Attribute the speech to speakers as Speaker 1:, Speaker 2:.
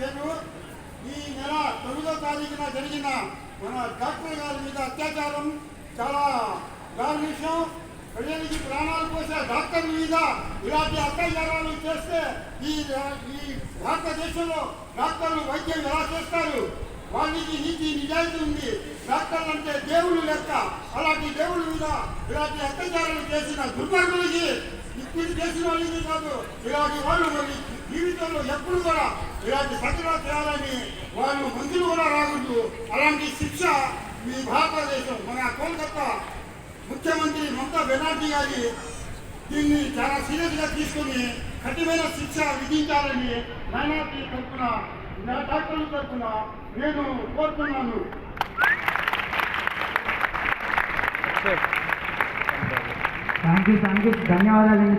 Speaker 1: నేను ఈ నెల 9వ తారీఖున జరిగిన మన డాక్టర్ గారి మీద అత్యాచారం చాలా దారుణం. ప్రజలకి ప్రాణాలు పోసే డాక్టర్ల మీద ఇలాంటి అత్యాచారాలు చేస్తే ఈ భారతదేశంలో డాక్టర్లు వైద్యం ఎలా చేస్తారు? వాళ్ళకి నీతి నిజాయితీ ఉంది. డాక్టర్లు అంటే దేవుళ్ళు లెక్క. అలాంటి దేవుళ్ళ మీద ఇలాంటి అత్యాచారాలు చేసిన దుర్మార్గులకి ఇప్పుడు చేసిన వాళ్ళకి కాదు, ఇలాంటి వాళ్ళు మరి జీవితంలో ఎప్పుడు కూడా ఇలాంటి సత్యలా చేయాలని వాళ్ళు మంత్రులు కూడా రాకూడదు. అలాంటి శిక్ష మీ భారతదేశం మన కోల్కతా ముఖ్యమంత్రి మమతా బెనర్జీ గారి దీన్ని చాలా సీరియస్గా తీసుకుని కఠినమైన శిక్ష విధించాలని మైనార్టీ తరఫున డాక్టర్ల తరఫున నేను కోరుతున్నాను.
Speaker 2: థ్యాంక్ యూ ధన్యవాదాలు.